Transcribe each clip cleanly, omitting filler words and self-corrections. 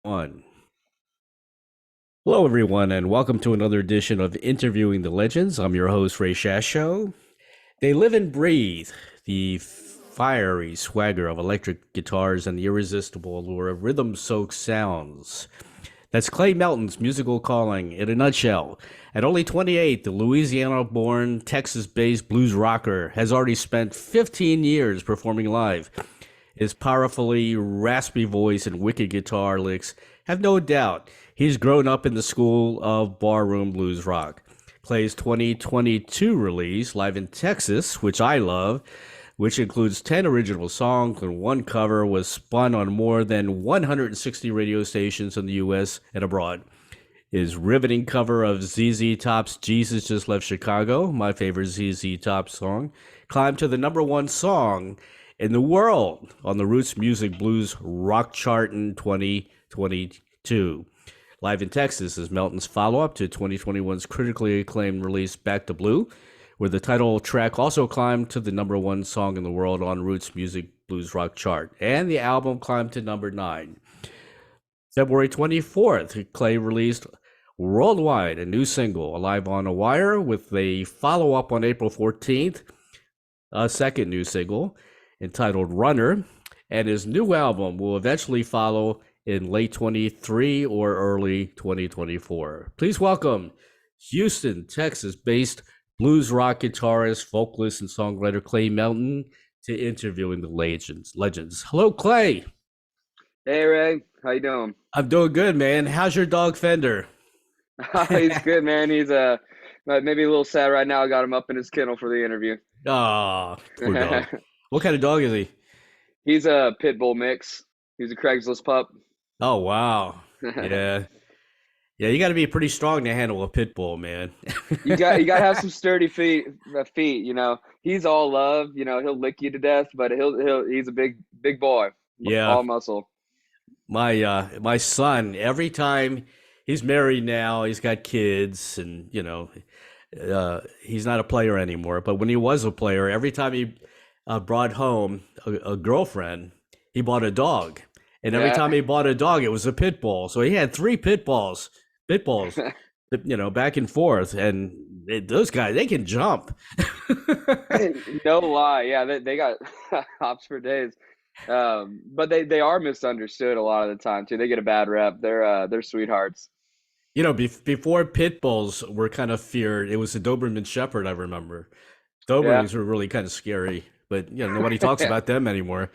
One. Hello, everyone, and welcome to another edition of Interviewing the Legends. I'm your host, Ray Shasho. They live and breathe the fiery swagger of electric guitars and the irresistible allure of rhythm-soaked sounds. That's Clay Melton's musical calling in a nutshell. At only 28, the Louisiana-born, Texas-based blues rocker has already spent 15 years performing live. His powerfully raspy voice and wicked guitar licks have no doubt he's grown up in the school of barroom blues rock. Clay's 2022 release, Live in Texas, which I love, which includes 10 original songs and one cover, was spun on more than 160 radio stations in the U.S. and abroad. His riveting cover of ZZ Top's Jesus Just Left Chicago, my favorite ZZ Top song, climbed to the number one song in the world on the Roots Music Blues Rock Chart in 2022. Live in Texas is Melton's follow-up to 2021's critically acclaimed release Back to Blue, where the title track also climbed to the number one song in the world on Roots Music Blues Rock Chart, and the album climbed to number 9. February 24th, Clay released worldwide a new single, Alive on a Wire, with a follow-up on April 14th, a second new single entitled Runner, and his new album will eventually follow in late 23 or early 2024. Please welcome Houston, Texas-based blues rock guitarist, vocalist, and songwriter Clay Melton to Interviewing the Legends. Hello, Clay. Hey, Ray. How you doing? I'm doing good, man. How's your dog, Fender? He's good, man. He's maybe a little sad right now. I got him up in his kennel for the interview. Ah, poor dog. What kind of dog is he? He's a pit bull mix. He's a Craigslist pup. Oh, wow. Yeah. Yeah, you got to be pretty strong to handle a pit bull, man. You got to have some sturdy feet. You know, he's all love. You know, he'll lick you to death, but he's a big boy, Yeah. all muscle. My son, every time he's married now, he's got kids, and he's not a player anymore. But when he was a player, every time he brought home a girlfriend, he bought a dog, and every time he bought a dog, it was a pit bull. So he had 3 pit bulls, back and forth, and those guys, they can jump. No lie. Yeah, they got hops for days. But they are misunderstood a lot of the time too. They get a bad rep. They're sweethearts. Before pit bulls were kind of feared, it was the Doberman Shepherd, I remember. Dobermans were really kind of scary, but nobody talks about them anymore.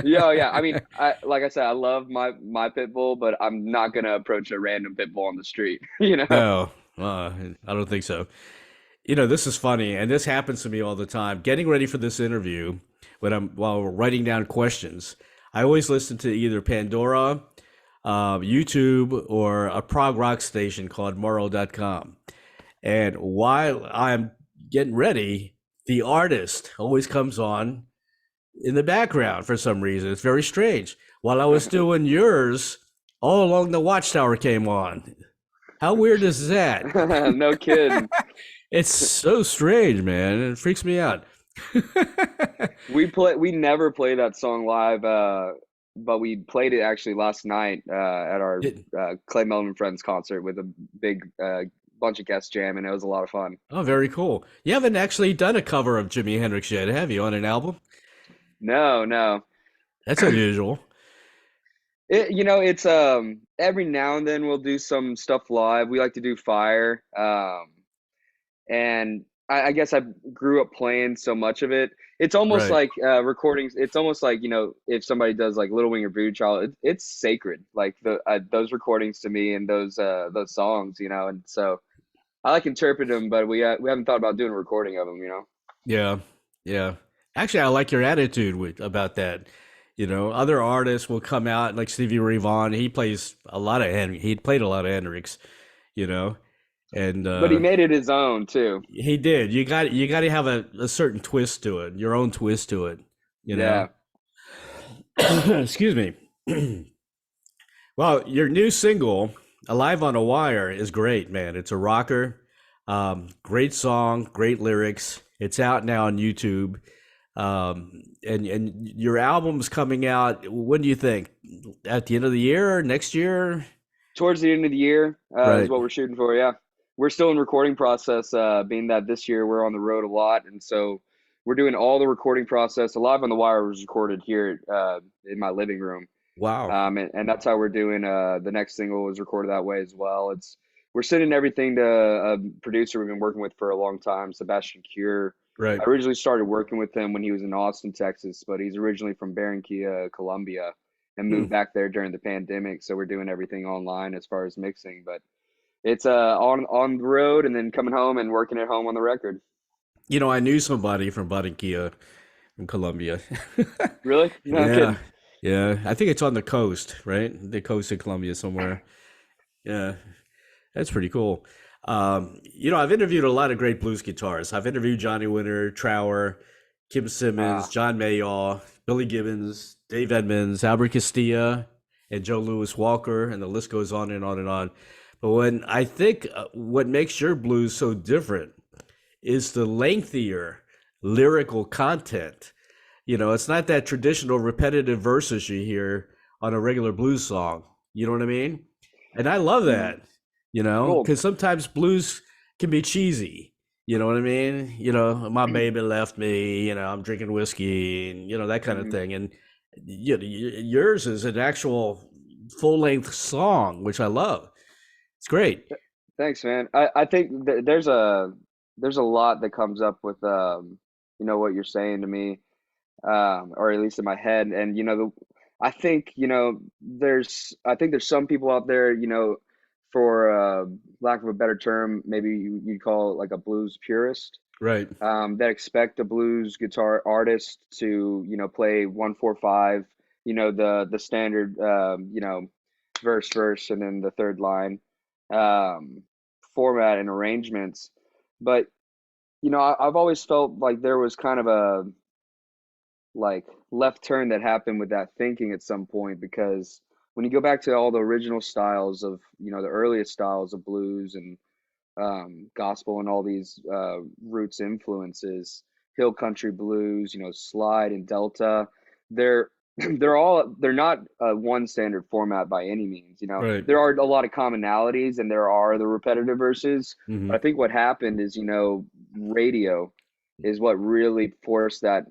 Yeah. I mean, like I said, I love my pit bull, but I'm not gonna approach a random pit bull on the street. No, I don't think so. This is funny, and this happens to me all the time. Getting ready for this interview, while writing down questions, I always listen to either Pandora, YouTube, or a prog rock station called Morrow.com. And while I'm getting ready, the artist always comes on in the background for some reason. It's very strange. While I was doing yours, All Along the Watchtower came on. How weird is that? No kidding. It's so strange, man. It freaks me out. We never play that song live, but we played it actually last night at our Clay Melton Friends concert with a big bunch of guests jamming. It was a lot of fun. Oh, very cool. You haven't actually done a cover of Jimi Hendrix yet, have you, on an album? No. That's unusual. It's every now and then we'll do some stuff live. We like to do Fire. And I guess I grew up playing so much of it. It's almost Right. like recordings. It's almost like, if somebody does like Little Wing or Voodoo Child, it's sacred. Like those recordings to me and those songs, and so I like interpret them, but we haven't thought about doing a recording of them, Yeah. Yeah. Actually, I like your attitude about that. Other artists will come out like Stevie Ray Vaughan. He played a lot of Hendrix, and but he made it his own too. he did. You got to have a certain twist to it, your own twist to it. Yeah. Excuse me. Well, your new single, Alive on a Wire, is great, man. It's a rocker. Great song, great lyrics. It's out now on YouTube. And your album's coming out. When do you think? At the end of the year, next year? Towards the end of the year is Right. what we're shooting for. Yeah, we're still in recording process. Being that this year we're on the road a lot, and so we're doing all the recording process. Alive on the Wire was recorded here in my living room, Wow. and that's how we're doing. The next single was recorded that way as well. It's We're sending everything to a producer we've been working with for a long time, Sebastian Cure. Right. I originally started working with him when he was in Austin, Texas, but he's originally from Barranquilla, Colombia, and Hmm. moved back there during the pandemic. So we're doing everything online as far as mixing, but it's on the road and then coming home and working at home on the record. I knew somebody from Barranquilla in Colombia. Really? No, I'm Yeah. kidding. Yeah. I think it's on the coast, right? The coast of Colombia somewhere. Yeah. That's pretty cool. I've interviewed a lot of great blues guitarists. I've interviewed Johnny Winter, Trower, Kim Simmons, Ah, John Mayall, Billy Gibbons, Dave Edmonds, Albert Castilla, and Joe Louis Walker, and the list goes on and on and on. But when I think what makes your blues so different is the lengthier lyrical content. It's not that traditional repetitive verses you hear on a regular blues song. You know what I mean? And I love mm, that, cool. because sometimes blues can be cheesy. You know what I mean? My baby left me, I'm drinking whiskey, and, that kind of Hmm. thing. And yours is an actual full length song, which I love. It's great. Thanks, man. I think there's a lot that comes up with what you're saying to me, or at least in my head. And I think I think there's some people out there, for lack of a better term, maybe you'd call it like a blues purist, Right. that expect a blues guitar artist to play 1-4-5, the standard verse and then the third line, um, format and arrangements. But I've always felt like there was kind of a like left turn that happened with that thinking at some point, because when you go back to all the original styles of the earliest styles of blues and gospel and all these roots influences, hill country blues, slide and delta, they're they're not one standard format by any means. Right. There are a lot of commonalities and there are the repetitive verses, but I Hmm. think what happened is radio is what really forced that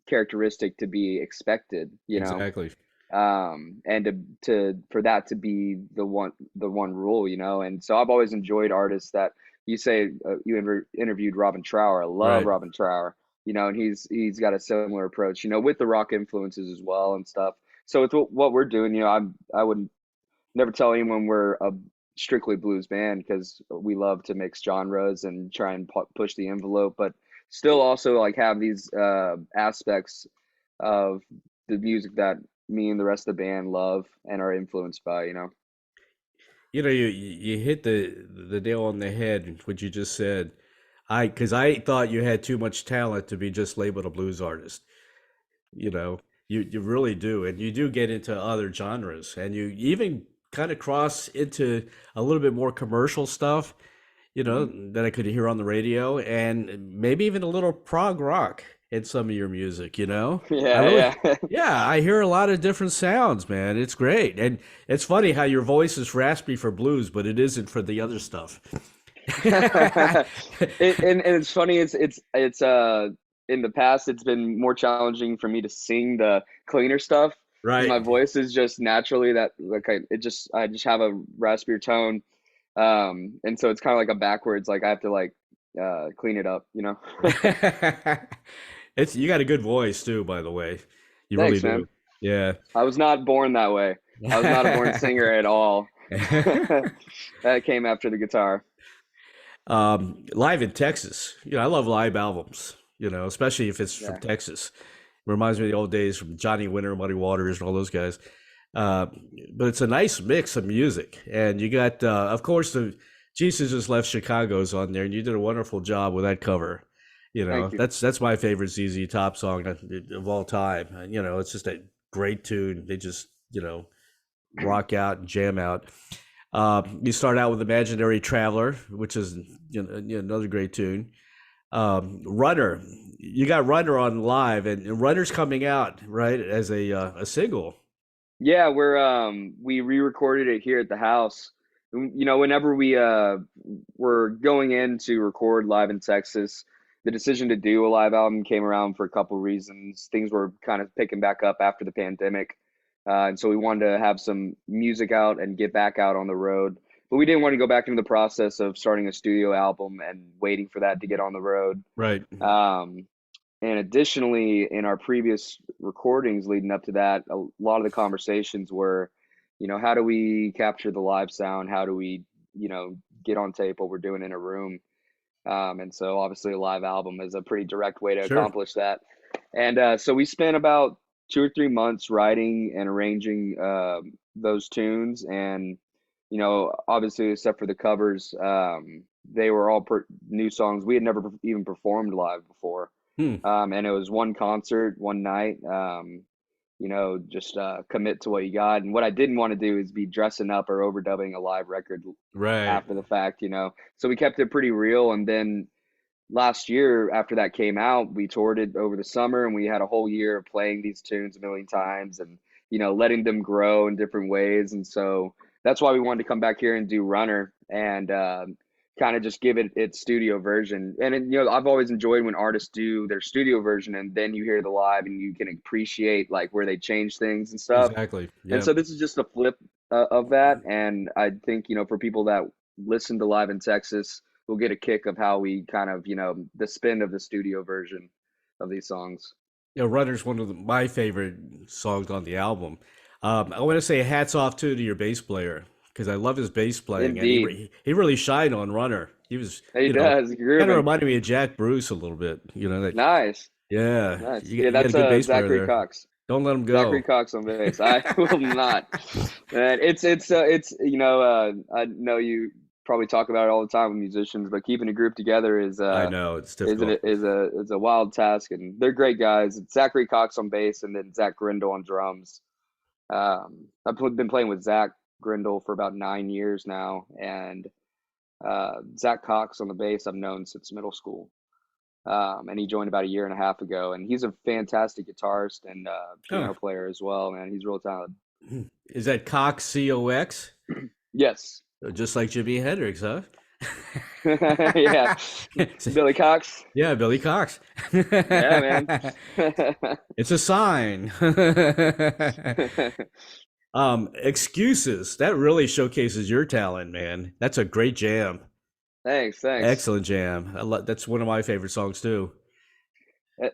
characteristic to be expected. Exactly. And for that to be the one rule, and so I've always enjoyed artists that you say, interviewed Robin Trower. I love Right. Robin Trower, and he's got a similar approach, with the rock influences as well and stuff. So with what we're doing, I would never tell anyone we're a strictly blues band, because we love to mix genres and try and push the envelope, but still also like have these aspects of the music that me and the rest of the band love and are influenced by. You hit the nail on the head, what you just said. Because I thought you had too much talent to be just labeled a blues artist. You know, you really do, and you do get into other genres, and you even kind of cross into a little bit more commercial stuff. Hmm. That I could hear on the radio, and maybe even a little prog rock in some of your music. I really, Yeah, yeah. yeah, I hear a lot of different sounds, man. It's great, and it's funny how your voice is raspy for blues, but it isn't for the other stuff. And it's funny. It's in the past it's been more challenging for me to sing the cleaner stuff, because my Right. voice is just naturally that, like, I just have a raspier tone, and so it's kind of like a backwards, like I have to like clean it up. It's you got a good voice too, by the way. You really Thanks, do. man. Yeah. I was not born that way. I was not a born singer at all. That came after the guitar. Live in Texas. I love live albums, especially if it's from Yeah. Texas. Reminds me of the old days from Johnny Winter, Muddy Waters, and all those guys. Uh, but it's a nice mix of music. And you got, of course, the Jesus Just Left Chicago's on there, and you did a wonderful job with that cover. Thank you. That's my favorite ZZ Top song of all time. It's just a great tune. They just, rock out and jam out. You start out with Imaginary Traveler, which is another great tune. Runner. You got Runner on live, and Runner's coming out right as a single. Yeah, we re-recorded it here at the house. You know, whenever we were going in to record live in Texas, the decision to do a live album came around for a couple reasons. Things were kind of picking back up after the pandemic, and so we wanted to have some music out and get back out on the road. But we didn't want to go back into the process of starting a studio album and waiting for that to get on the road. Right. Um, and additionally, in our previous recordings leading up to that, a lot of the conversations were, you know, how do we capture the live sound? How do we, you know, get on tape what we're doing in a room? And so obviously a live album is a pretty direct way to Sure. accomplish that. And so we spent about 2 or 3 months writing and arranging those tunes. And, you know, obviously, except for the covers, they were all new songs. We had never even performed live before. Hmm. And it was one concert, one night. You know, just commit to what you got. And what I didn't want to do is be dressing up or overdubbing a live record Right. after the fact, you know. So we kept it pretty real. And then last year, after that came out, we toured it over the summer, and we had a whole year of playing these tunes a million times and, you know, letting them grow in different ways. And so that's why we wanted to come back here and do Runner and kind of just give it its studio version. And, you know, I've always enjoyed when artists do their studio version and then you hear the live and you can appreciate like where they change things and stuff. Exactly. And Yeah. so this is just a flip of that. And I think, you know, for people that listen to Live in Texas, will get a kick of how we kind of, you know, the spin of the studio version of these songs. Yeah, Runner's one of my favorite songs on the album. I want to say hats off too to your bass player because I love his bass playing, and Indeed. he really shined on Runner. He was, He does. kind of Grooving. reminded me of Jack Bruce a little bit. That, Nice. yeah, Nice. you Yeah, you got a that's good bass player Zachary there. Cox. Don't let him Zachary go. Cox on bass. I will not. And it's you know, I know you probably talk about it all the time with musicians, but keeping a group together I know it's difficult. is a wild task, and they're great guys. It's Zachary Cox on bass, and then Zach Grindle on drums. Been playing with Zach Grindle for about 9 years now, and Zach Cox on the bass I've known since middle school. And he joined about a year and a half ago, and he's a fantastic guitarist and Huh. piano player as well, man. He's real talented. Is that Cox COX? Yes. Just like Jimi Hendrix, huh? Yeah. Billy Cox. Yeah, Billy Cox. Yeah, man. It's a sign. Excuses. That really showcases your talent, man. That's a great jam. Thanks, thanks. Excellent jam. That's one of my favorite songs too.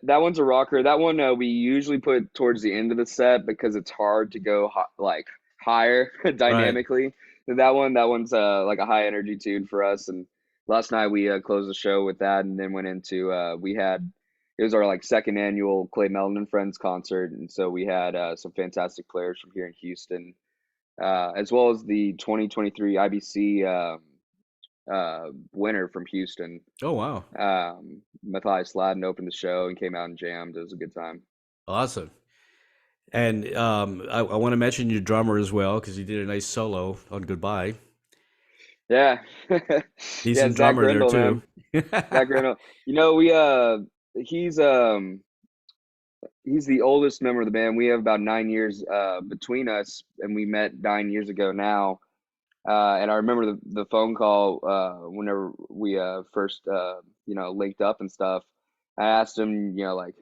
That one's a rocker. That one we usually put towards the end of the set because it's hard to go like higher Right. dynamically. That one's like a high energy tune for us. And last night we closed the show with that, and then went into we had it was our like second annual Clay Melton and Friends concert, and so we had some fantastic players from here in Houston, as well as the 2023 IBC winner from Houston. Oh wow. Matthias Ladden opened the show and came out and jammed. It was a good time. Awesome. And I want to mention your drummer as well because he did a nice solo on Goodbye. Yeah. Yeah, Decent Zach drummer there Grindle, too. man. Zach Grindle. You know, we he's he's the oldest member of the band. We have about 9 years between us, and we met 9 years ago now. And I remember the phone call whenever we first you know, linked up and stuff. I asked him, you know, like,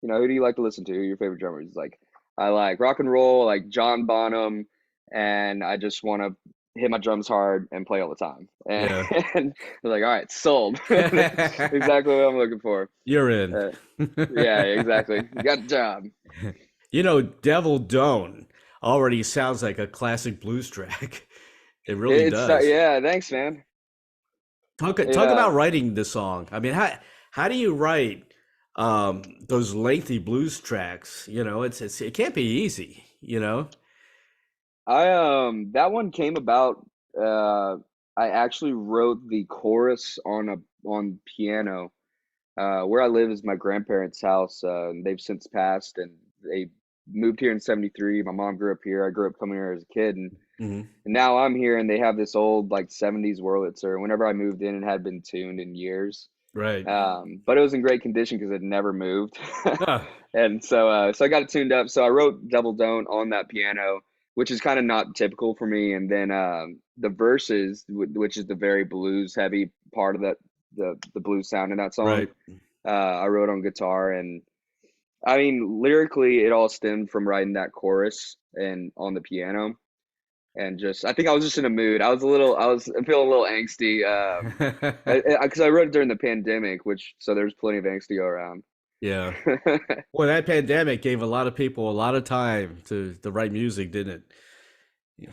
you know, who do you like to listen to? Who are your favorite drummers? He's like, I like rock and roll, like John Bonham, and I just want to hit my drums hard and play all the time. And, Yeah. and I was like, all right, sold. That's exactly what I'm looking for. You're in. Uh, yeah, exactly. You got the job. Devil Don't already sounds like a classic blues track. It really does. Yeah, thanks, man. It Talk about writing the song. I mean, how do you write those lengthy blues tracks? It can't be easy, you know? I that one came about I actually wrote the chorus on piano. Where I live is my grandparents' house. And they've since passed, and they moved here in '73. My mom grew up here. I grew up coming here as a kid, Hmm. and now I'm here, and they have this old like '70s Wurlitzer. Whenever I moved in, it had been tuned in years. Right. But it was in great condition because it never moved. Huh. And so I got it tuned up. So I wrote Double Don't on that piano, which is kind of not typical for me. And then the verses, which is the very blues heavy part of that, the blues sound in that song, Right. I wrote on guitar. And I mean, lyrically, it all stemmed from writing that chorus and on the piano. And just, I think I was just in a mood. I was feeling a little angsty. Because I wrote it during the pandemic, which, so there's plenty of angst to go around. Yeah. Well, that pandemic gave a lot of people a lot of time to write music, didn't it?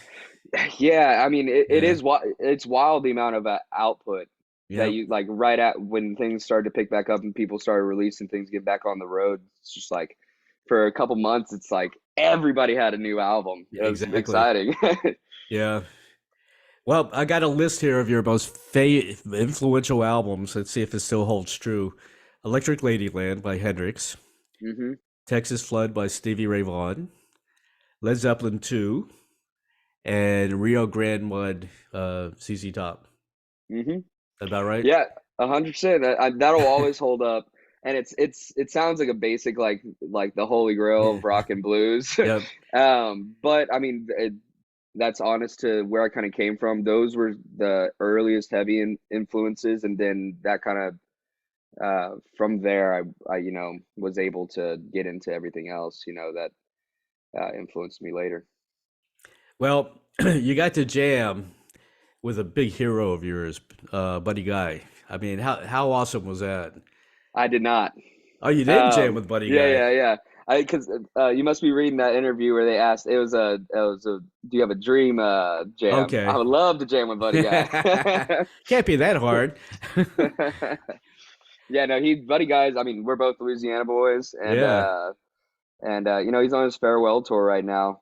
Yeah, I mean, it Yeah. is it's wild the amount of output that Yep. you like right at when things started to pick back up and people started releasing things, get back on the road. It's just like for a couple months, it's like everybody had a new album. Yeah, It was exactly. exciting. Yeah. Well, I got a list here of your most influential albums. Let's see if it still holds true. Electric Ladyland by Hendrix, hmm Texas Flood by Stevie Ray Vaughan, Led Zeppelin 2, and Rio Grande Mud, CC Top. hmm That about right? Yeah, 100%. That'll always hold up. And it sounds like a basic like the holy grail of rock and blues. Yep. But I mean, that's honest to where I kind of came from. Those were the earliest heavy influences, and then that kind of from there, I was able to get into everything else, that influenced me later. Well, you got to jam with a big hero of yours, Buddy Guy. I mean, how awesome was that? I did not. Oh, you didn't jam with Buddy Yeah, Guy. yeah, yeah. Because you must be reading that interview where they asked, do you have a dream jam? I Okay. would love to jam with Buddy Guy. Can't be that hard. Yeah, no, Buddy Guy's, I mean, we're both Louisiana boys, Yeah. and he's on his farewell tour right now,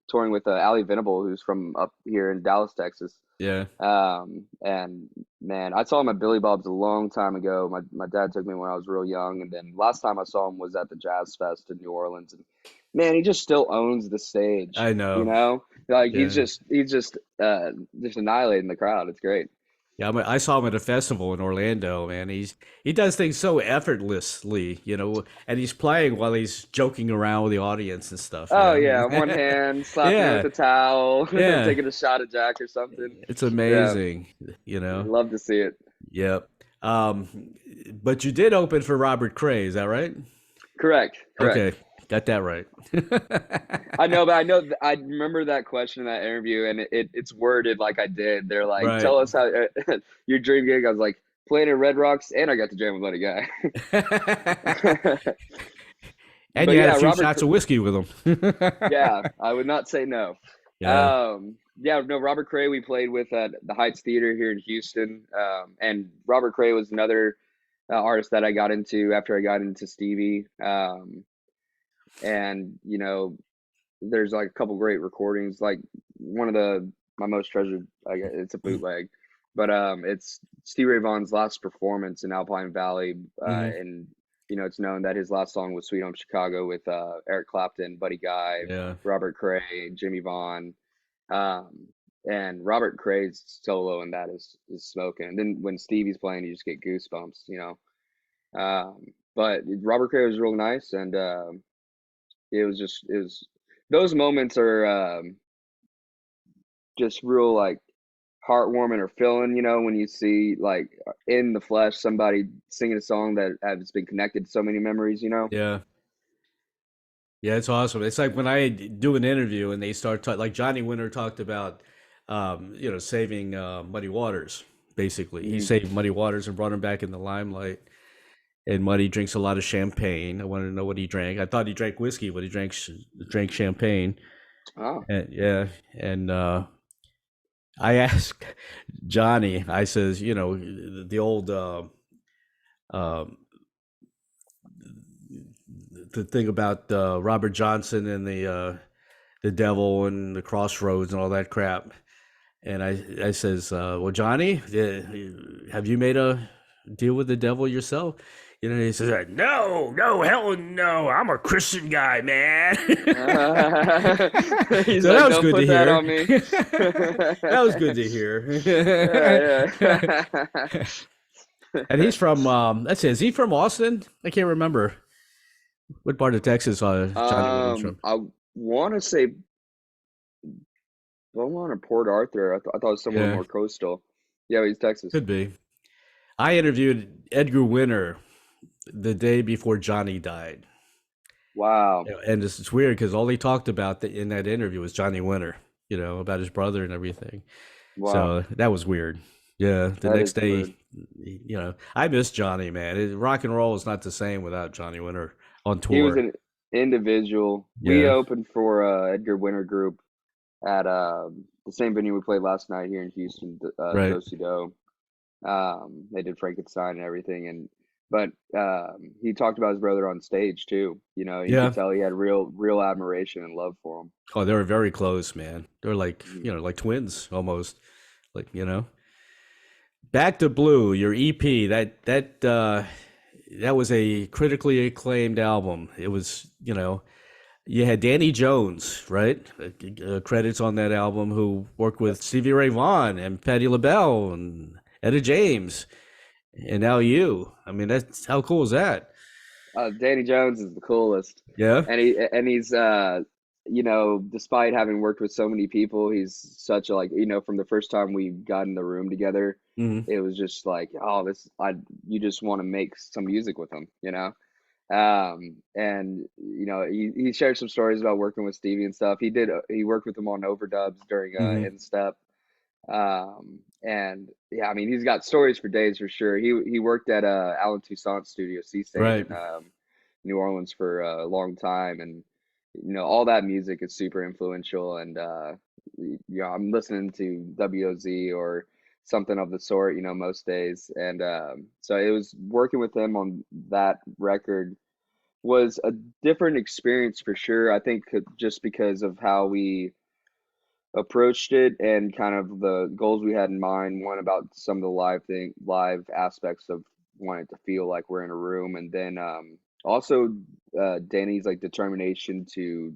touring with Ali Venable, who's from up here in Dallas, Texas. Yeah. And man, I saw him at Billy Bob's a long time ago. My dad took me when I was real young, and then last time I saw him was at the Jazz Fest in New Orleans. And man, he just still owns the stage. I know. Like Yeah. he's just annihilating the crowd. It's great. Yeah, I saw him at a festival in Orlando, man. He does things so effortlessly, and he's playing while he's joking around with the audience and stuff, Oh yeah, one man. hand slapping it with Yeah, a towel, yeah. taking a shot of Jack or something. It's Yeah, amazing, you know. love to see it. Yep. But you did open for Robert Cray, is that right? Correct, correct. Okay, got that right. I know, but I remember that question in that interview, and it's worded like I did. They're like, Right. "Tell us how your dream gig." I was like, playing in Red Rocks, and I got to jam with Buddy Guy. And But you had a yeah, few shots of whiskey with him. yeah, I would not say no. Yeah. Yeah, no, Robert Cray we played with at the Heights Theater here in Houston, and Robert Cray was another artist that I got into after I got into Stevie. And there's like a couple great recordings. Like one of my most treasured, I guess it's a bootleg, but it's Stevie Ray Vaughan's last performance in Alpine Valley, Hmm. and it's known that his last song was "Sweet Home Chicago" with Eric Clapton, Buddy Guy, Yeah. Robert Cray, Jimmy Vaughn, um, and Robert Cray's solo in that is smoking. And then when Stevie's playing, you just get goosebumps. But Robert Cray was real nice, and it was those moments are just real like heartwarming or filling, when you see like in the flesh somebody singing a song that has been connected to so many memories. Yeah. Yeah, it's awesome. It's like when I do an interview and they start talking, like Johnny Winter talked about, saving Muddy Waters. Basically, he hmm saved Muddy Waters and brought him back in the limelight. And Muddy drinks a lot of champagne. I wanted to know what he drank. I thought he drank whiskey, but he drank champagne. Oh, And yeah, and I asked Johnny. I says, the old um, the thing about Robert Johnson and the devil and the crossroads and all that crap. And I says, well, Johnny, have you made a deal with the devil yourself? He says, no, no, hell no. I'm a Christian guy, man. he's So that like, was don't good to put that hear. on me. That was good to hear. Yeah, yeah. And he's from let's see, is he from Austin? I can't remember what part of Texas Johnny Winter's from. I want to say Beaumont or Port Arthur. I thought it was somewhere Yeah, more coastal. Yeah, he's Texas. could be. I interviewed Edgar Winter the day before Johnny died. Wow, Yeah, and it's weird because all he talked about in that interview was Johnny Winter, about his brother and everything. wow, So that was weird. Yeah, the that next is day, weird. I miss Johnny, man. Rock and roll is not the same without Johnny Winter on He was tour. an individual. We Yeah, opened for Edgar Winter Group at the same venue we played last night here in Houston, right. Do Si Do. They did Frankenstein and everything, but he talked about his brother on stage too. You could Yeah. tell he had real admiration and love for him. Oh, they were very close, man. They were like, Mhm. like twins almost. Like. Back to Blue, your EP, that was a critically acclaimed album. It was, you had Danny Jones, right? Credits on that album, who worked with Yes. Stevie Ray Vaughan and Patti LaBelle and Etta James, and now you. I mean, that's how cool is that? Danny Jones is the coolest, Yeah. and he's despite having worked with so many people, he's such a from the first time we got in the room together, Hmm. it was just like, oh, you just want to make some music with him. And he shared some stories about working with Stevie and stuff. He worked with him on overdubs during Hmm. Instep. And yeah, I mean, he's got stories for days for sure. He worked at Alan Toussaint's studio, C State Right. in New Orleans for a long time, and all that music is super influential. And I'm listening to WOZ or something of the sort, most days. And so it was working with him on that record was a different experience for sure. I think just because of how we approached it and kind of the goals we had in mind. One about some of the live aspects of wanting to feel like we're in a room, and then also Danny's like determination to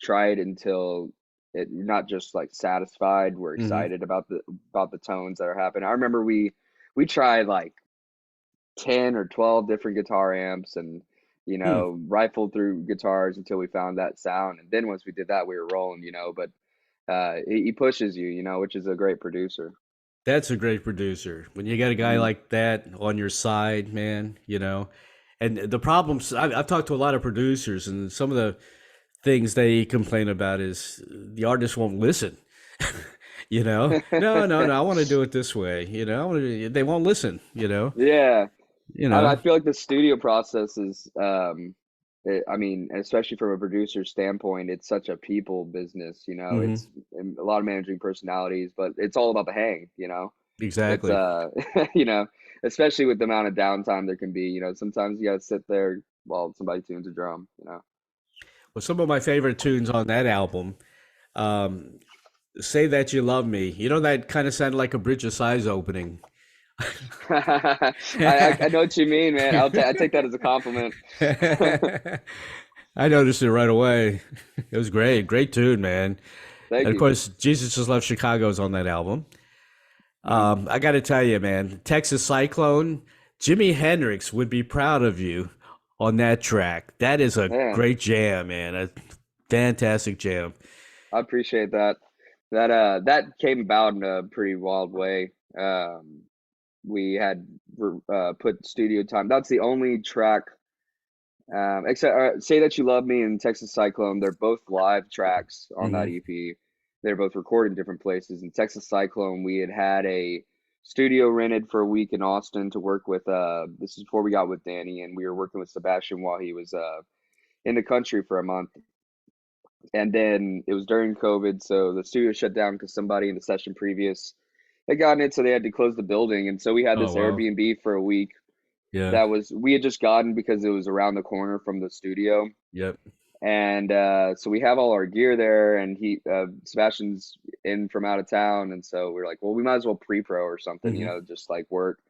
try it until you're not just like satisfied. We're Hmm. excited about the tones that are happening. I remember we tried like 10 or 12 different guitar amps and Hmm. rifled through guitars until we found that sound, and then once we did that we were rolling. But he pushes you, which is a great producer. That's a great producer. When you got a guy Mhm. like that on your side, man. And the problems, I've talked to a lot of producers, and some of the things they complain about is the artist won't listen. No, no, no. I want to do it this way. They won't listen. Yeah, You I know. feel like the studio process is, I mean, especially from a producer standpoint, it's such a people business. Hmm. It's a lot of managing personalities, but it's all about the hang. It's Exactly. you know, especially with the amount of downtime there can be. Sometimes you gotta sit there while somebody tunes a drum. Well, some of my favorite tunes on that album, um, "Say That You Love Me." That kind of sounded like a Bridge of Sighs opening. I know what you mean, man. I take that as a compliment. I noticed it right away. It was great. Great tune, man. And Thank of you. course, Jesus Just Left Chicago's on that album. Mhm. I got to tell you, man, Texas Cyclone, Jimi Hendrix would be proud of you on that track. That is a Man, great jam, man. A fantastic jam. I appreciate that. That came about in a pretty wild way. We had put studio time. That's the only track, except "Say That You Love Me" and "Texas Cyclone." They're both live tracks on that Hmm. EP. They're both recorded in different places. In Texas Cyclone, we had a studio rented for a week in Austin to work with. This is before we got with Danny, and we were working with Sebastian while he was in the country for a month. And then it was during COVID, so the studio shut down because somebody in the session previous had gotten it, so they had to close the building. And so we had Oh, this wow. Airbnb for a week Yeah. that was we had just gotten because it was around the corner from the studio. Yep. And so we have all our gear there, and Sebastian's in from out of town, and so we are like, well, we might as well pre-pro or something, Hmm. just like work.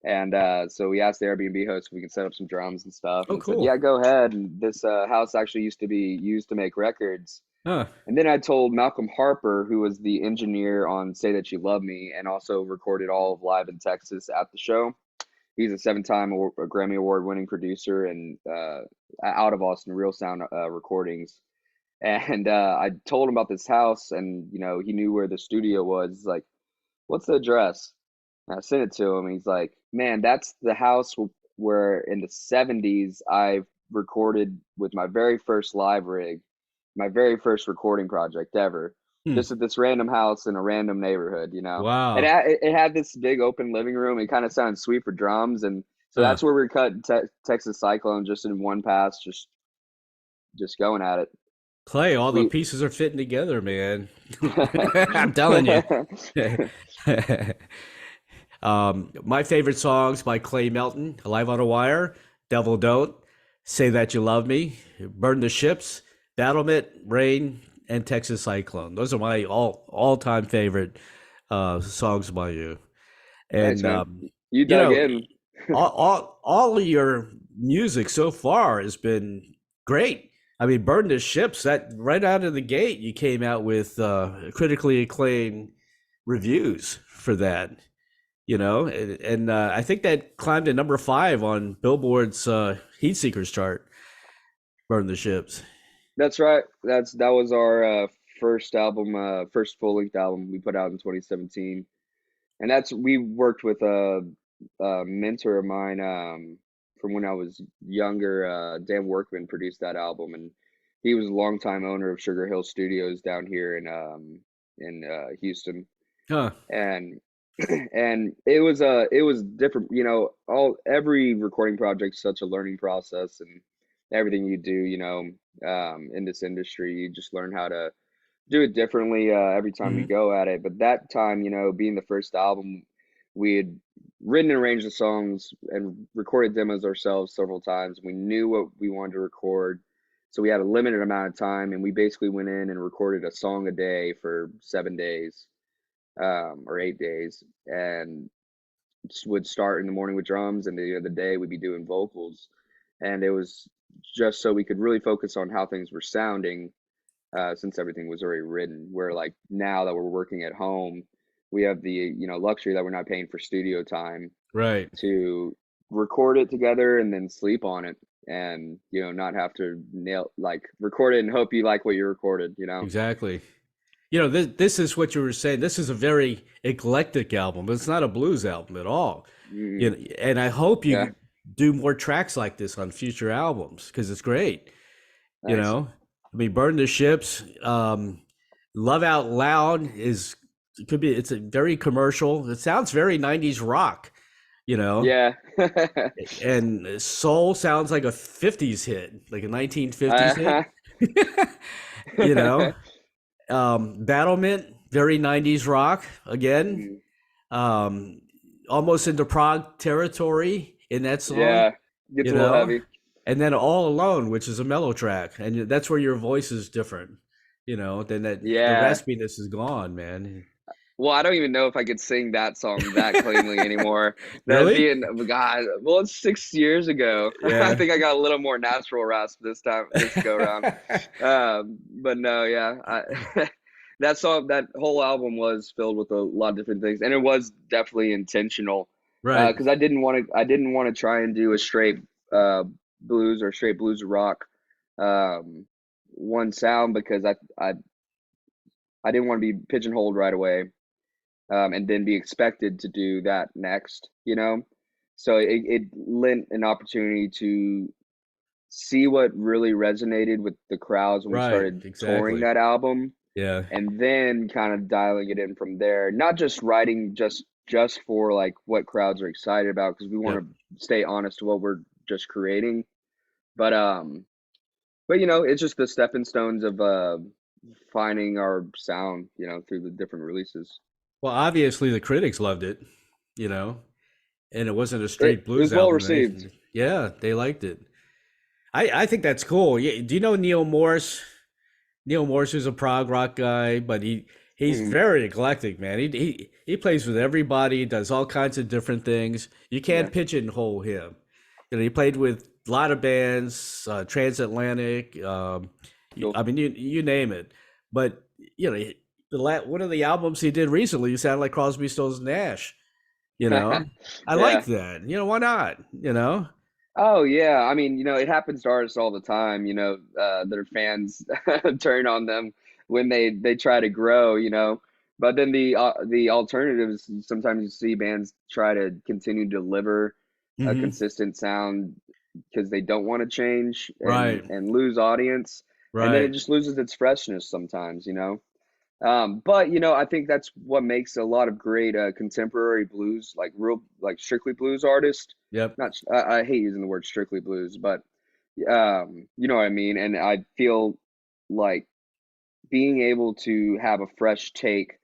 And so we asked the Airbnb host if we could set up some drums and stuff, Oh, and he said, cool. yeah, go ahead. And this house actually used to be used to make records. Huh. And then I told Malcolm Harper, who was the engineer on Say That You Love Me and also recorded all of Live in Texas at the show. He's a seven-time Grammy Award winning producer and out of Austin, Real Sound Recordings. And I told him about this house, and he knew where the studio was. He's like, "What's the address?" And I sent it to him. He's like, "Man, that's the house where in the '70s I recorded with my very first live rig, my very first recording project ever, Hmm. just at this random house in a random neighborhood. And Wow. it had this big open living room. It kind of sounded sweet for drums, and so Huh. that's where we cut Texas Cyclone just in one pass, just going at it. Clay, all the We pieces are fitting together, man. I'm telling you. My favorite songs by Clay Melton, Alive on a Wire, Devil Don't, Say That You Love Me, Burn the Ships, Battlement, Rain, and Texas Cyclone. Those are my all time favorite songs by you. Nice, And man. You you dug know, in. all of your music so far has been great. I mean, Burn the Ships, that right out of the gate, you came out with critically acclaimed reviews for that, and I think that climbed to number 5 on Billboard's Heat Seekers chart. Burn the Ships. That's right. That was our first album, first full length album we put out in 2017, and that's we worked with a mentor of mine from when I was younger. Dan Workman produced that album, and he was a longtime owner of Sugar Hill Studios down here in Houston, Huh. and and it was different. Every recording project's such a learning process, and everything you do, in this industry, you just learn how to do it differently every time you Hmm. go at it. But that time, being the first album, we had written and arranged the songs and recorded demos ourselves several times. We knew what we wanted to record, so we had a limited amount of time, and we basically went in and recorded a song a day for 7 days, or 8 days, and would start in the morning with drums, and the end of the day we'd be doing vocals, and it was just so we could really focus on how things were sounding, since everything was already written. Where like now that we're working at home, we have the luxury that we're not paying for studio time Right. to record it together and then sleep on it, and not have to nail like record it and hope you like what you recorded. Exactly. This is what you were saying. This is a very eclectic album. It's not a blues album at all. Mm, And I hope yeah, you do more tracks like this on future albums because it's great. You nice. know, I mean, Burn the Ships, Love Out Loud is it could be. It's a very commercial. It sounds very '90s rock. You know, Yeah. and Soul sounds like a '50s hit, like a 1950s hit. uh, you know, Battlement, very '90s rock again. mm, Um, almost into prog territory in that song. yeah, gets You a little know, heavy. and then All Alone, which is a mellow track, and that's where your voice is different. Then the Yeah. raspiness is gone, man. Well, I don't even know if I could sing that song that cleanly anymore. That Really? being, God, well, it's 6 years ago. I Yeah. think I got a little more natural rasp this go around. But no, yeah, that song, that whole album was filled with a lot of different things, and it was definitely intentional. Right. Because I didn't want to try and do a straight blues or straight blues rock um, one sound, because I didn't want to be pigeonholed right away, and then be expected to do that next. So it lent an opportunity to see what really resonated with the crowds when we Right. started touring Exactly. that album, Yeah. and then kind of dialing it in from there. Not just writing just for like what crowds are excited about, because we want Yep. to stay honest to what we're just creating. But it's just the stepping stones of finding our sound, through the different releases. Well, obviously the critics loved it, you know, and it wasn't a It straight it blues was well album or received. anything. Yeah, they liked it. I think that's cool. Yeah, do you know Neil Morse? Neil Morse is a prog rock guy, but he's Mhm. very eclectic, man. He plays with everybody, does all kinds of different things. You Yeah. can't pigeonhole him. He played with a lot of bands, Transatlantic. Cool. I mean, you name it. But you know, one of the albums he did recently sounded like Crosby, Stills, Nash. You know, I like Yeah. that. Why not? You know. Oh yeah, I mean, it happens to artists all the time. Their fans turn on them when they try to grow. But then the alternatives, sometimes you see bands try to continue to deliver a Hmm. consistent sound because they don't want to change and Right. lose audience, and then it Right. just loses its freshness sometimes. But I think that's what makes a lot of great contemporary blues, like real, like strictly blues artists. Yep. Not, I hate using the word strictly blues, but you know what I mean. And I feel like being able to have a fresh take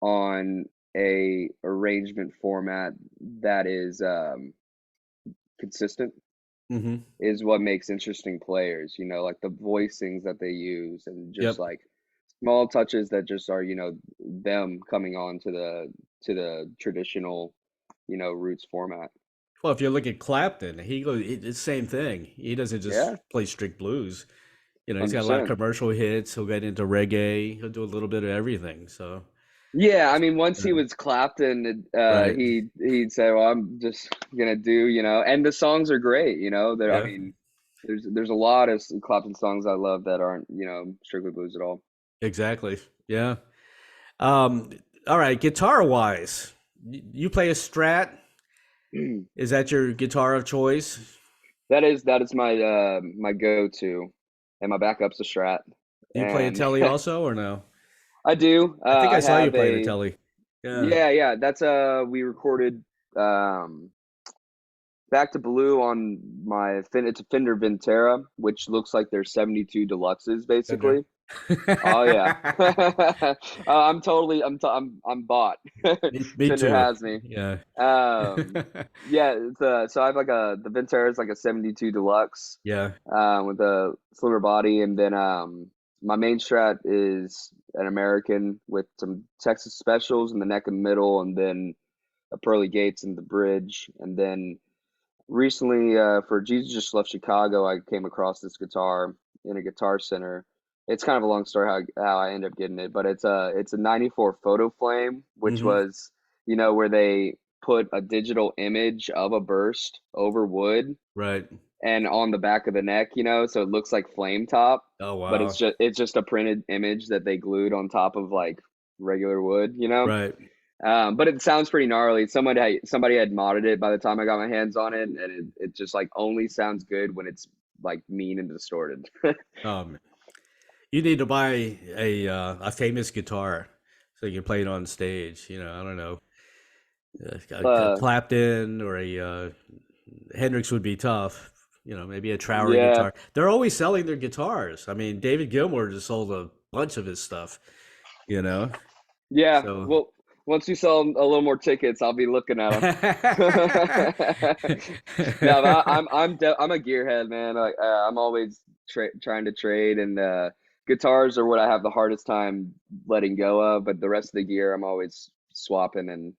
on a arrangement format that is consistent Hmm. is what makes interesting players. Like the voicings that they use, and just Yep. like small touches that just are them coming on to the traditional roots format. Well, if you look at Clapton, he goes it's the same thing. He doesn't just Yeah, play strict blues. He's got a lot of 100%. commercial hits. He'll get into reggae. He'll do a little bit of everything. So, Yeah, I mean, once he uh, was Clapton, right. he'd say, "Well, I'm just gonna do," and the songs are great. There, I Yeah. mean, there's a lot of Clapton songs I love that aren't strictly blues at all. Exactly. Yeah. Um. All right. Guitar wise, you play a Strat. Is that your guitar of choice? That is my go-to, and my backup's a Strat, Do you play a and Telly also, or no? I do. I think I I saw you have playing a a Telly. Yeah. Yeah. That's we recorded um Back to Blue on it's a Fender Ventera, which looks like they're 72 deluxes Fender. basically. Oh yeah. I'm bought. Me Fender too. has me. Yeah. Um yeah, so I have the Ventera is like a 72 deluxe Yeah. with a slimmer body, and then my main Strat is an American with some Texas specials in the neck and middle, and then a pearly gates in the bridge. And then recently, for Jesus Just Left Chicago, I came across this guitar in a guitar center. It's kind of a long story how I ended up getting it, but it's a 94 photo flame, which Hmm. was, where they put a digital image of a burst over wood Right. and on the back of the neck, so it looks like flame top, Oh but it's wow. just a printed image that they glued on top of like regular wood. Right. But it sounds pretty gnarly. Somebody had modded it by the time I got my hands on it, and it just like only sounds good when it's like mean and distorted. Um, you need to buy a famous guitar so you can play it on stage. I don't know, a uh, Clapton or a Hendrix would be tough. Maybe a Trower yeah, guitar. They're always selling their guitars. I mean, David Gilmour just sold a bunch of his stuff. You know, yeah. so. Well, once you sell a little more tickets, I'll be looking at them. No, but I'm a gearhead, man. Like I'm always trying to trade, and guitars are what I have the hardest time letting go of. But the rest of the gear, I'm always swapping and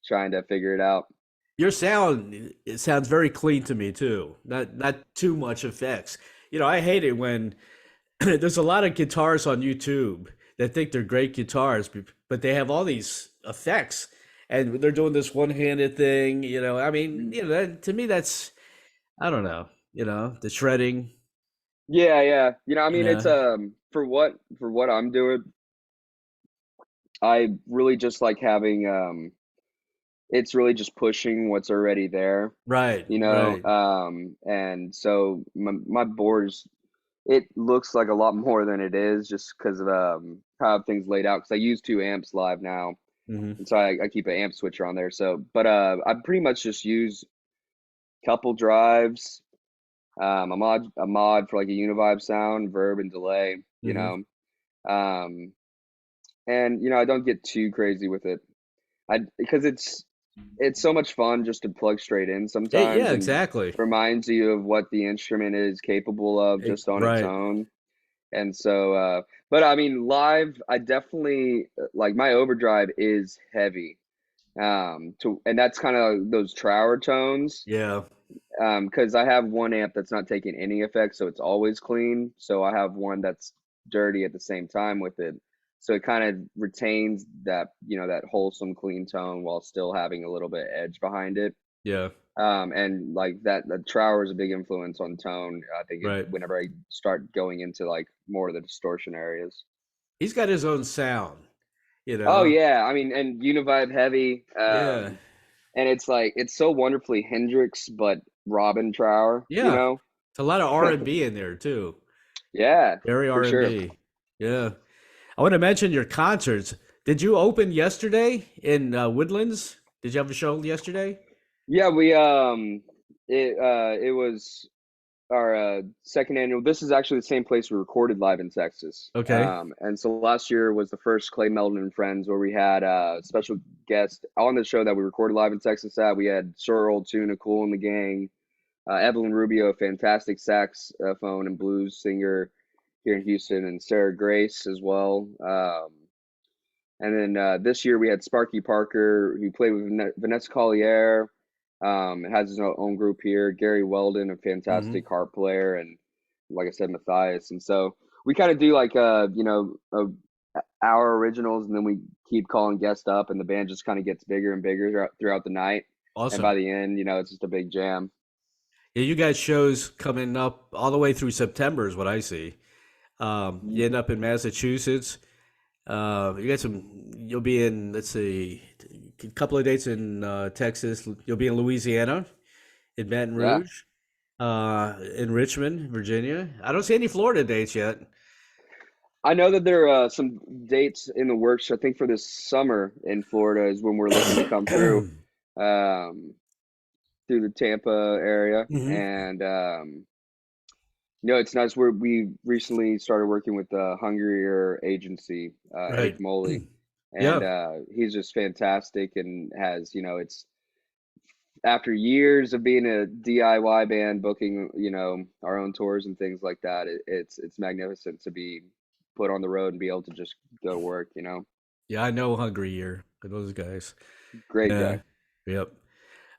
trying to figure it out. Your sound, it sounds very clean to me too. Not too much effects. I hate it when there's a lot of guitars on YouTube that think they're great guitars, but they have all these effects, and they're doing this one-handed thing. I mean, to me, that's I don't know. The shredding. Yeah, yeah. I You mean, it's know, for what I'm doing, I really just like having it's really just pushing what's already there, right, right. and so my boards, it looks like a lot more than it is just because of how things laid out, because I use two amps live now, Hmm. and so I keep an amp switcher on there. So, but I pretty much just use couple drives, a mod for like a univibe sound, verb, and delay, Hmm. um, and I don't get too crazy with it. Because it's so much fun just to plug straight in sometimes, Yeah, and exactly. reminds you of what the instrument is capable of just on its Right. own. And so, but I mean, live, I definitely like my overdrive is heavy. And that's kind of those Trower tones. Yeah. Because I have one amp that's not taking any effects, so it's always clean. So I have one that's dirty at the same time with it. so it kind of retains that, that wholesome, clean tone while still having a little bit of edge behind it. Yeah. And like that Trower is a big influence on tone. I think Right. whenever I start going into like more of the distortion areas. He's got his own sound, you Oh know. yeah, I mean, and Univibe heavy, Yeah. and it's like it's so wonderfully Hendrix, but Robin Trower, Yeah. It's a lot of R&B in there too. Yeah, Very for sure. R&B. Yeah. I want to mention your concerts. Did you open yesterday in Woodlands? Did you have a show yesterday? Yeah, it was our second annual. This is actually the same place we recorded live in Texas. Okay. And so last year was the first Clay Melton and Friends, where we had a special guest on the show that we recorded live in Texas. At we had Sir Old Tuna, Cool and the Gang, Evelyn Rubio, a fantastic saxophone and blues singer here in Houston, and Sarah Grace as well. And then this year we had Sparky Parker, who played with Vanessa Collier, has his own group here. Gary Weldon, a Hmm. fantastic harp player, and like I said, Matthias. And so we kind of do like our originals, and then we keep calling guests up, and the band just kind of gets bigger and bigger throughout the night. And Awesome. by the end, it's just a big jam. Yeah, you guys shows coming up all the way through September is what I see. You end up in Massachusetts. You got some. You'll be in. Let's see, a couple of dates in Texas. You'll be in Louisiana, in Baton Yeah. Rouge, in Richmond, Virginia. I don't see any Florida dates yet. I know that there are some dates in the works. I think for this summer in Florida is when we're looking to come through. Um, through the Tampa area, Hmm. and it's nice. We recently started working with the Hungrier agency, Eric Right. Moley, and Yeah. he's just fantastic and has it's after years of being a DIY band, booking our own tours and things like that. It's magnificent to be put on the road and be able to just go to work. Yeah, I know Hungry Year. Those guys. Great Yeah. guy, Yep.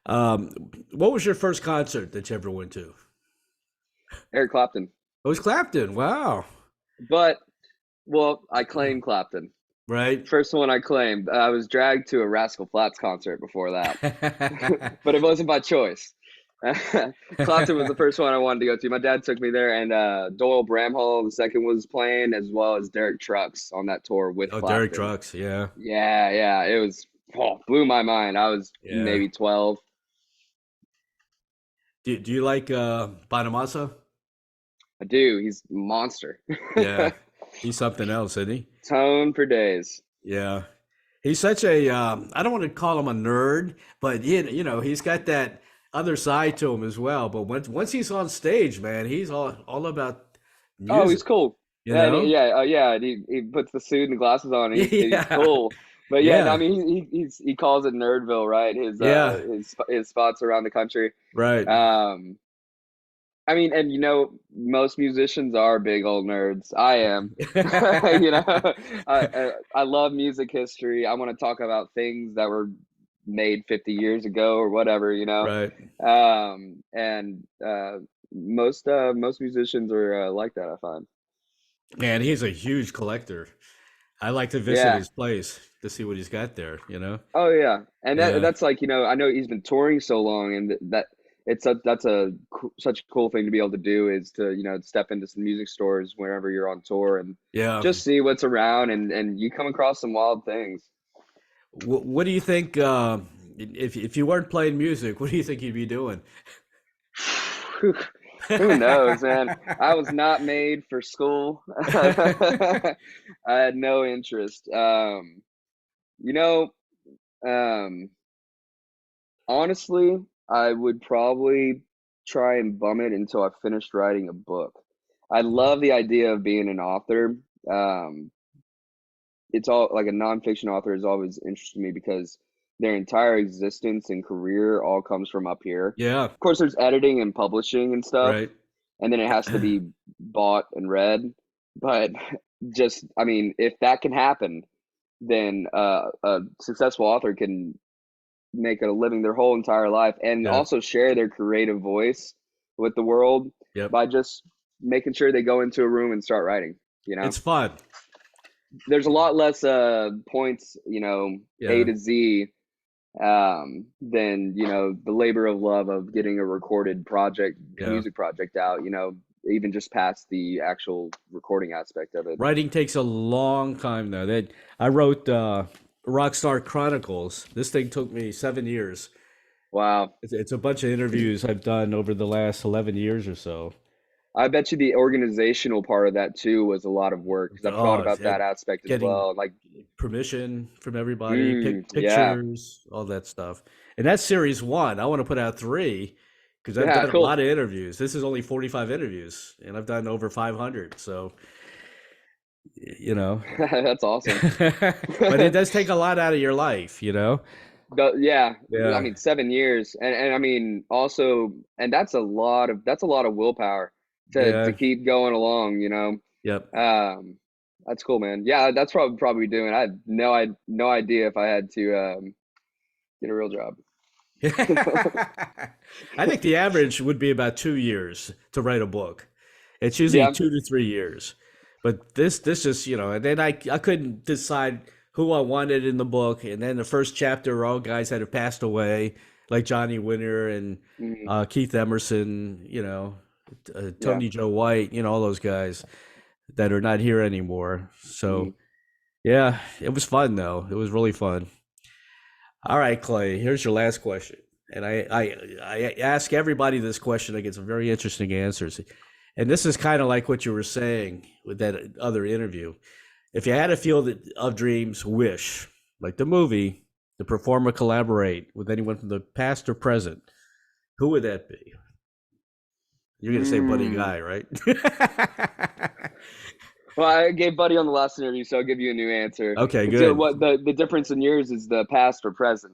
Um, what was your first concert that you ever went to? Eric Clapton. It was Clapton. Wow. But well, I claim Clapton. Right. First one I claimed. I was dragged to a Rascal Flatts concert before that, but it wasn't by choice. Clapton was the first one I wanted to go to. My dad took me there, and Doyle Bramhall the second was playing, as well as Derek Trucks on that tour with Oh, Derek Clapton. Trucks. Yeah. Yeah, yeah, it was blew my mind. I was Yeah. maybe 12. Do you like Bonamassa? I do. He's a monster. Yeah. He's something else, isn't he? Tone for days. Yeah. He's such a, I don't want to call him a nerd, but he's got that other side to him as well. But once he's on stage, man, he's all about Oh, he's music, cool. you Yeah, know? yeah. And he puts the suit and the glasses on. And he's Yeah. cool. But yeah, no, I Yeah. mean he calls it Nerdville, right? Yeah. His spots around the country. Right. Um, I mean, and most musicians are big old nerds. I am. I love music history. I want to talk about things that were made 50 years ago or whatever. Right. And most musicians are like that, I find. Man, he's a huge collector. I like to visit Yeah. his place to see what he's got there, you know? Oh yeah. And Yeah. that's like, I know he's been touring so long, and that that's such a cool thing to be able to do, is to, step into some music stores wherever you're on tour and Yeah. just see what's around, and you come across some wild things. What do you think, if you weren't playing music, what do you think you'd be doing? Who knows, man? I was not made for school. I had no interest. You know, um, Honestly, I would probably try and bum it until I finished writing a book. I love the idea of being an author. Um, it's all like a nonfiction author has always interested me, because their entire existence and career all comes from up here. Yeah. Of course, there's editing and publishing and stuff, Right. and then it has to be bought and read. But just, I mean, if that can happen, then a successful author can make a living their whole entire life, and Yeah. also share their creative voice with the world Yep. by just making sure they go into a room and start writing. It's fun. there's a lot less points, A Yeah, to Z, than the labor of love of getting a recorded project, yeah. music project out. Even just past the actual recording aspect of it. Writing takes a long time though. That I wrote Rockstar Chronicles. This thing took me 7 years. Wow. It's a bunch of interviews I've done over the last 11 years or so. I bet you the organizational part of that too was a lot of work because I've thought Oh, about that aspect as getting well. Like, permission from everybody, yeah, pictures, all that stuff. And that's series one. I want to put out three because I've yeah, done a cool. lot of interviews. This is only 45 interviews, and I've done over 500. So, you know, That's awesome. but it does take a lot out of your life, you know? Yeah, I Yeah. mean 7 years, and I mean also, and that's a lot of willpower to Yeah. keep going along. Yep. Um, that's cool, man. Yeah, that's probably doing. I had no idea if I had to get a real job. I think the average would be about 2 years to write a book. It's usually Yeah. 2 to 3 years. But this just, and then I couldn't decide who I wanted in the book. And then the first chapter were all guys that have passed away, like Johnny Winter and Mhm. Keith Emerson, Yeah. Tony Joe White, all those guys that are not here anymore. So, Mhm. yeah, it was fun, though. It was really fun. All right, Clay, here's your last question. And I ask everybody this question. I get some very interesting answers. And this is kind of like what you were saying with that other interview. If you had a field of dreams wish, like the movie, the performer collaborate with anyone from the past or present, who would that be? You're going to say Buddy Mm. Guy, right? Well, I gave Buddy on the last interview, so I'll give you a new answer. Okay, It's, good. what the difference in yours is the past or present,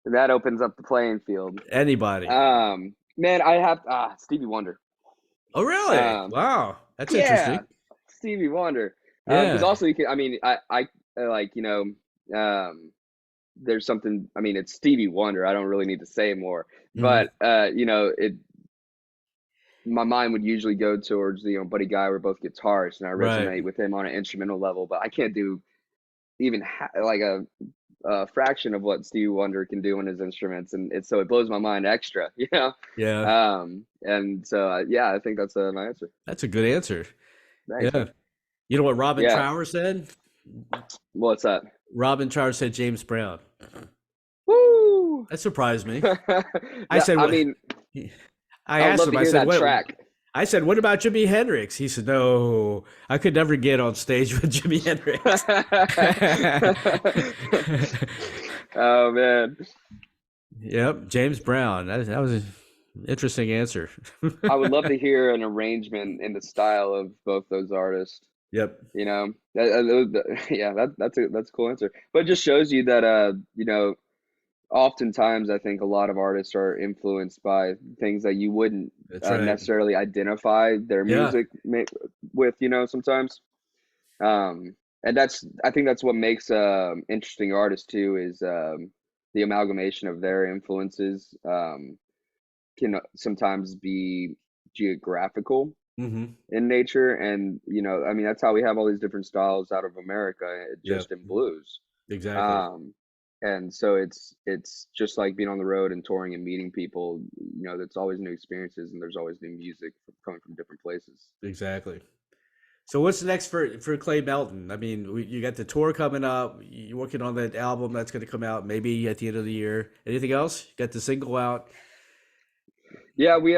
and that opens up the playing field. Anybody. Man, I have Stevie Wonder. Oh, really? Um, Wow. That's yeah, interesting. Stevie Wonder. Because Yeah. also you can, I mean, I like, there's something. I mean, it's Stevie Wonder. I don't really need to say more, Mhm. but it my mind would usually go towards Buddy Guy. We're both guitarists, and I Right. resonate with him on an instrumental level. But I can't do even like a fraction of what Stevie Wonder can do on his instruments, and so it blows my mind extra, Yeah. And so yeah, I think that's my answer. That's a good answer. Thanks, Yeah. man. You know what Robin Yeah, Trower said? what's that? Robin Trower said James Brown. Woo! That surprised me. I Yeah, said, I "What?" mean, I I would asked love him. to I hear said, that "What?" track. I said, "What about Jimi Hendrix?" He said, "No, I could never get on stage with Jimi Hendrix." Oh man, Yep, James Brown. That was an interesting answer. I would love to hear an arrangement in the style of both those artists. Yep. Yeah, that's a cool answer. But it just shows you that oftentimes I think a lot of artists are influenced by things that you wouldn't That's right. necessarily identify their Yeah. music with, sometimes. And I think that's what makes interesting artists too is the amalgamation of their influences can sometimes be geographical Hmm. in nature, and I mean that's how we have all these different styles out of America, Yep. just in blues. Exactly. Um, and so it's just like being on the road and touring and meeting people. That's always new experiences, and there's always new music coming from different places. Exactly. So what's next for Clay Melton? I mean, you got the tour coming up. You're working on that album that's going to come out maybe at the end of the year. Anything else? You got the single out. Yeah, we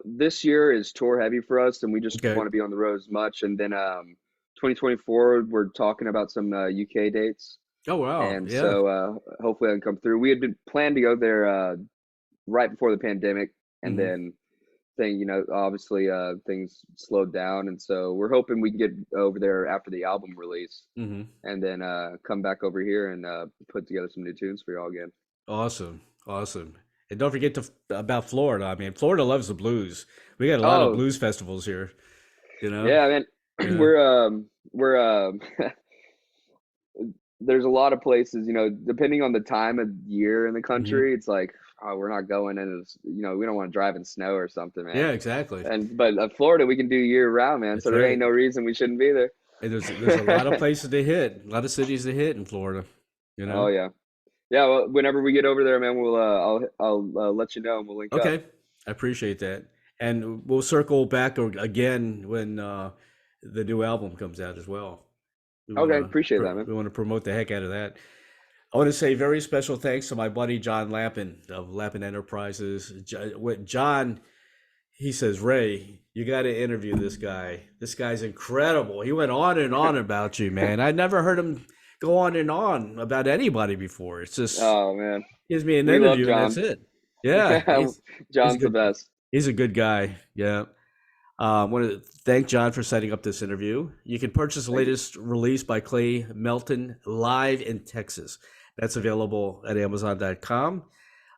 this year is tour heavy for us, and we just Okay. want to be on the road as much. And then 2024, we're talking about some UK dates, Oh wow. and Yeah. so hopefully I can come through. We had been planned to go there right before the pandemic, and Hmm. then obviously things slowed down, and so we're hoping we can get over there after the album release, Hmm. and then come back over here and put together some new tunes for y'all again. Awesome. Awesome. And don't forget about Florida. I mean, Florida loves the blues. We got a lot of Oh, blues festivals here. You know. yeah, man. Yeah. We're there's a lot of places, depending on the time of year in the Hmm. country, it's like, oh, we're not going in, we don't want to drive in snow or something, man. Yeah. Exactly. But Florida, we can do year round, man. So That's there ain't right. no reason we shouldn't be there. And there's a lot of places to hit, a lot of cities to hit in Florida, you Oh know? yeah. Yeah, well, whenever we get over there, man, I'll let you know and we'll link up. Okay. I appreciate that. And we'll circle back again when the new album comes out as well. Okay, appreciate that, man. We want to promote the heck out of that. I want to say very special thanks to my buddy John Lappin of Lappin Enterprises. John, he says, Ray, you got to interview this guy. This guy's incredible. He went on and on about you, man. I never heard him go on and on about anybody before. It's just Oh man, gives me an we love interview and that's John. it. Yeah, he's a John's the good best. he's a good guy. Yeah. I want to thank John for setting up this interview. You can purchase the Thank you. latest release by Clay Melton live in Texas. That's available at Amazon.com.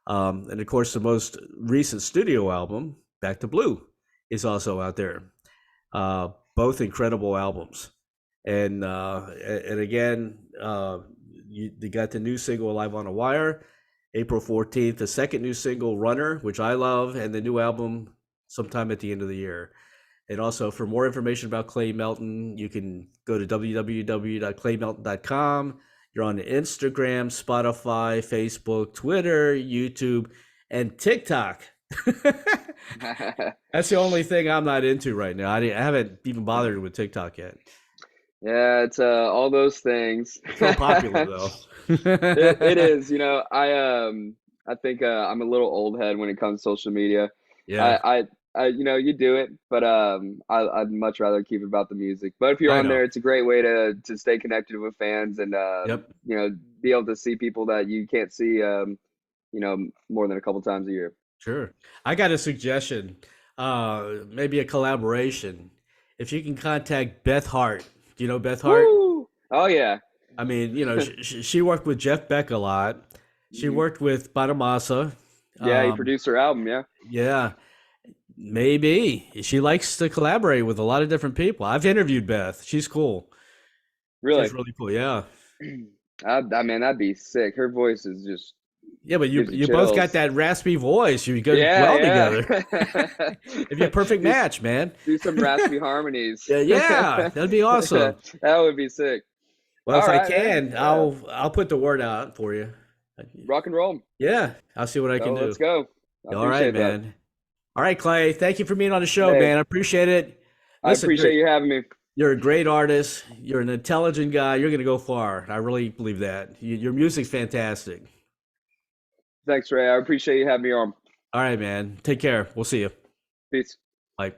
And of course, the most recent studio album, Back to Blue, is also out there. Both incredible albums. And again, you got the new single Live on a Wire, April 14th, the second new single Runner, which I love, and the new album sometime at the end of the year. And also, for more information about Clay Melton, you can go to www.claymelton.com. You're on Instagram, Spotify, Facebook, Twitter, YouTube, and TikTok. That's the only thing I'm not into right now. I haven't even bothered with TikTok yet. Yeah, it's all those things. It's real popular though. It is, I think I'm a little old head when it comes to social media. Yeah, I you do it, but I'd much rather keep it about the music. But if you're I on know. there, it's a great way to stay connected with fans and Yep, be able to see people that you can't see more than a couple times a year. sure. I got a suggestion. Maybe a collaboration. If you can contact Beth Hart. Do you know Beth Hart? Woo! Oh yeah. I mean, she worked with Jeff Beck a lot. She Mhm. worked with Bonamassa. Yeah, he Um, produced her album, yeah. yeah, maybe she likes to collaborate with a lot of different people. I've interviewed Beth. She's cool. Really. She's really cool. Yeah, I mean, that'd be sick. Her voice is just yeah, but you gives you you both got chills. that raspy voice. You go well Yeah, together. yeah. It'd be a perfect do, match, man. do some raspy harmonies. Yeah, yeah, that'd be awesome. That would be sick. Well, All if I right, man. can, Yeah. I'll put the word out for you. Rock and roll. Yeah, I'll see what I can So do. let's go. I All right, appreciate that. man. All right, Clay. Thank you for being on the show, Hey, man. I appreciate it. I Listen, appreciate you having me. you're a great artist. You're an intelligent guy. You're going to go far. I really believe that. Your music's fantastic. Thanks, Ray. I appreciate you having me on. All right, man. Take care. We'll see you. Peace. Bye.